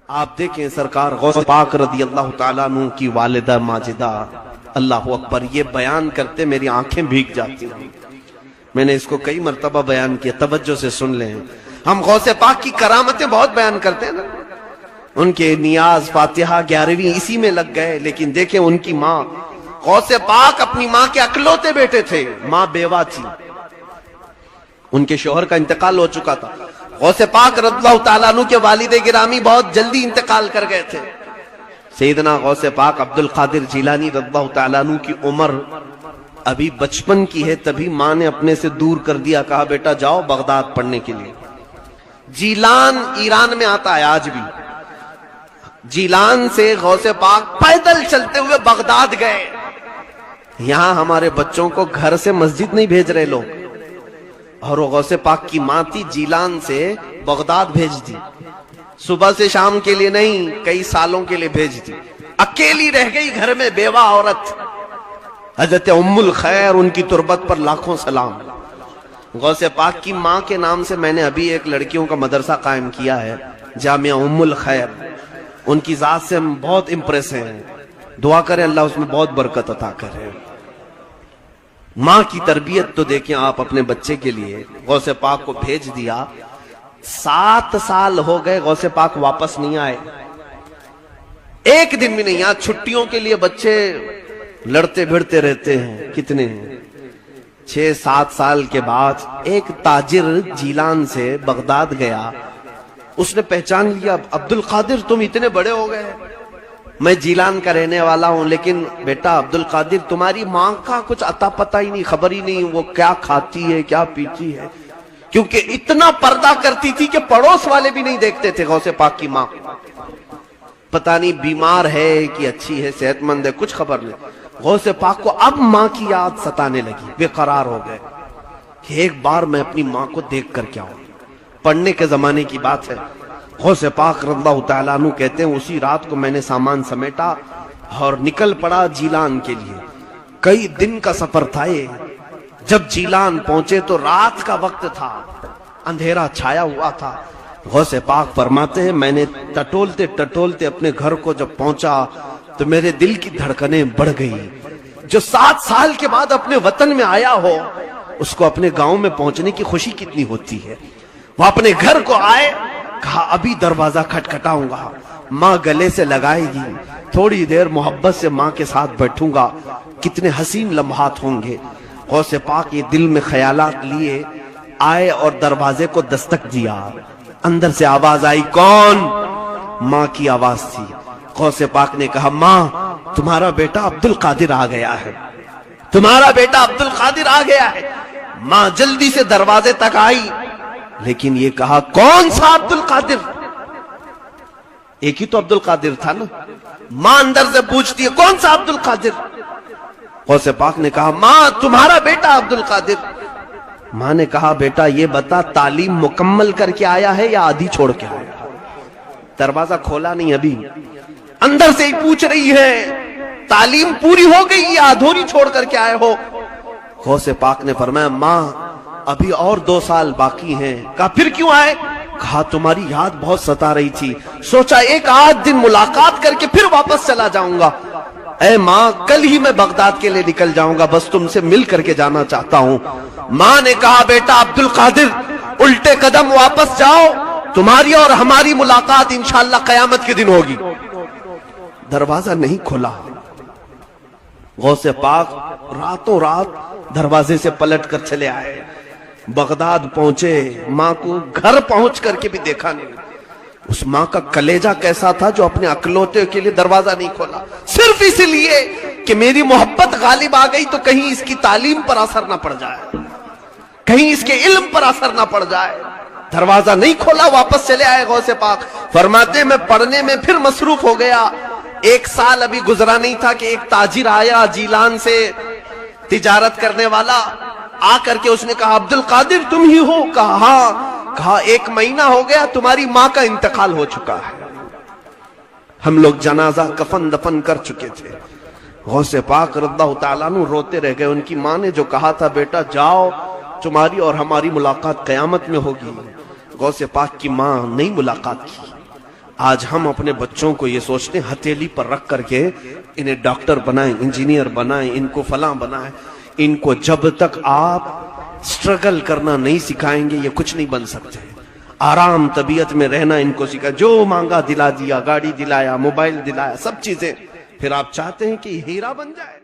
آپ دیکھیں سرکار غوث پاک رضی اللہ تعالیٰ عنہ کی والدہ ماجدہ، اللہ اکبر، یہ بیان کرتے میری آنکھیں بھیگ جاتی ہیں۔ میں نے اس کو کئی مرتبہ بیان کیا، توجہ سے سن لیں۔ ہم غوث پاک کی کرامتیں بہت بیان کرتے ہیں نا، ان کے نیاز فاتحہ 11ویں اسی میں لگ گئے، لیکن دیکھیں ان کی ماں، غوث پاک اپنی ماں کے اکلوتے بیٹے تھے، ماں بیوہ تھی، ان کے شوہر کا انتقال ہو چکا تھا۔ غوث پاک رضی اللہ تعالیٰ عنہ کے والد گرامی بہت جلدی انتقال کر گئے تھے۔ سیدنا غوث پاک عبد القادر جیلانی رضی اللہ تعالیٰ عنہ کی عمر ابھی بچپن کی ہے، تبھی ماں نے اپنے سے دور کر دیا، کہا بیٹا جاؤ بغداد پڑھنے کے لیے۔ جیلان ایران میں آتا ہے آج بھی۔ جیلان سے غوث پاک پیدل چلتے ہوئے بغداد گئے۔ یہاں ہمارے بچوں کو گھر سے مسجد نہیں بھیج رہے لوگ، اور وہ غوث پاک کی ماں تھی، جیلان سے بغداد بھیج دی، صبح سے شام کے لیے نہیں، کئی سالوں کے لیے بھیج دی۔ اکیلی رہ گئی گھر میں بیوہ عورت، حضرت ام الخیر، ان کی تربت پر لاکھوں سلام۔ غوث پاک کی ماں کے نام سے میں نے ابھی ایک لڑکیوں کا مدرسہ قائم کیا ہے، جامعہ ام الخیر۔ ان کی ذات سے ہم بہت امپریس ہیں، دعا کریں اللہ اس میں بہت برکت عطا کرے۔ ماں کی تربیت تو دیکھیں آپ اپنے بچے کے لیے، غوث پاک کو بھیج دیا، 7 سال ہو گئے غوث پاک واپس نہیں آئے، ایک دن بھی نہیں۔ یہاں چھٹیوں کے لیے بچے لڑتے بھڑتے رہتے ہیں، کتنے 6-7 سال کے بعد ایک تاجر جیلان سے بغداد گیا، اس نے پہچان لیا، عبد القادر تم اتنے بڑے ہو گئے، میں جیلان کا رہنے والا ہوں، لیکن بیٹا عبد القادر تمہاری ماں کا کچھ عطا پتہ ہی نہیں، خبر ہی نہیں وہ کیا کھاتی ہے کیا پیتی ہے، کیونکہ اتنا پردہ کرتی تھی کہ پڑوس والے بھی نہیں دیکھتے تھے غوث پاک کی ماں۔ پتہ نہیں بیمار ہے کہ اچھی ہے صحت مند ہے، کچھ خبر نہیں۔ غوث پاک کو اب ماں کی یاد ستانے لگی، بے قرار ہو گئے کہ ایک بار میں اپنی ماں کو دیکھ کر کیا ہوں۔ پڑھنے کے زمانے کی بات ہے، غوث پاک رضی اللہ تعالیٰ عنہ کہتے ہیں اسی رات کو میں نے سامان سمیٹا اور نکل پڑا جیلان کے لیے۔ کئی دن کا سفر تھا یہ۔ جب جیلان پہنچے تو رات کا وقت تھا، اندھیرا چھایا ہوا تھا۔ غوث پاک فرماتے ہیں میں نے ٹٹولتے ٹٹولتے اپنے گھر کو جب پہنچا تو میرے دل کی دھڑکنیں بڑھ گئی۔ جو 7 سال کے بعد اپنے وطن میں آیا ہو، اس کو اپنے گاؤں میں پہنچنے کی خوشی کتنی ہوتی ہے۔ وہ اپنے گھر کو آئے، کہا ابھی دروازہ کھٹکھٹاؤں گا، ماں گلے سے لگائے گی، تھوڑی دیر محبت سے ماں کے ساتھ بیٹھوں گا، کتنے حسین لمحات ہوں گے۔ غوث پاک یہ دل میں خیالات لیے آئے اور دروازے کو دستک دیا، اندر سے آواز آئی، کون؟ ماں کی آواز تھی۔ غوث پاک نے کہا ماں تمہارا بیٹا عبد القادر آ گیا ہے، تمہارا بیٹا عبد القادر آ گیا ہے۔ ماں جلدی سے دروازے تک آئی، لیکن یہ کہا کون سا عبد القادر؟ ایک ہی تو عبد القادر تھا نا۔ ماں اندر سے پوچھتی ہے کون سا عبد القادر؟ غوث پاک نے کہا ماں تمہارا بیٹا عبد القادر۔ ماں نے کہا بیٹا یہ بتا تعلیم مکمل کر کے آیا ہے یا آدھی چھوڑ کے آیا؟ دروازہ کھولا نہیں ابھی، اندر سے ہی پوچھ رہی ہے تعلیم پوری ہو گئی یا ادھوری چھوڑ کر کے آئے ہو؟ غوث پاک نے فرمایا ماں ابھی اور 2 سال باقی ہیں۔ کہا پھر کیوں آئے؟ کہا تمہاری یاد بہت ستا رہی تھی، سوچا ایک آدھ دن ملاقات کر کے پھر واپس چلا جاؤں گا۔ اے ماں کل ہی میں بغداد کے لیے نکل جاؤں گا، بس تم سے مل کر کے جانا چاہتا ہوں۔ ماں نے کہا بیٹا عبد القادر الٹے قدم واپس جاؤ، تمہاری اور ہماری ملاقات انشاءاللہ قیامت کے دن ہوگی۔ دروازہ نہیں کھلا۔ غوث پاک راتوں رات دروازے سے پلٹ کر چلے آئے، بغداد پہنچے، ماں کو گھر پہنچ کر کے بھی دیکھا نہیں۔ اس ماں کا کلیجہ کیسا تھا جو اپنے اکلوتے کے لیے دروازہ نہیں کھولا، صرف اس لیے کہ میری محبت غالب آ گئی تو کہیں اس کی تعلیم پر اثر نہ پڑ جائے، کہیں اس کے علم پر اثر نہ پڑ جائے۔ دروازہ نہیں کھولا، واپس چلے آئے غوث پاک۔ فرماتے میں پڑھنے میں پھر مصروف ہو گیا۔ 1 سال ابھی گزرا نہیں تھا کہ ایک تاجر آیا جیلان سے، تجارت کرنے والا، آ کر کے اس نے کہا عبد القادر تم ہی ہو؟ کہا ہاں۔ کہا 1 مہینہ ہو گیا تمہاری ماں کا انتقال ہو چکا ہے، ہم لوگ جنازہ کفن دفن کر چکے تھے۔ غوث پاک رضی اللہ تعالیٰ عنہ روتے رہ گئے۔ ان کی ماں نے جو کہا تھا بیٹا جاؤ تمہاری اور ہماری ملاقات قیامت میں ہوگی، غوث پاک کی ماں نہیں ملاقات کی۔ آج ہم اپنے بچوں کو یہ سوچتے ہیں ہتھیلی پر رکھ کر کے انہیں ڈاکٹر بنائیں، انجینئر بنائیں، ان کو فلاں بنائیں. ان کو جب تک آپ سٹرگل کرنا نہیں سکھائیں گے یہ کچھ نہیں بن سکتے. آرام طبیعت میں رہنا ان کو سکھا، جو مانگا دلا دیا، گاڑی دلایا، موبائل دلایا، سب چیزیں. پھر آپ چاہتے ہیں کہ ہیرا بن جائے.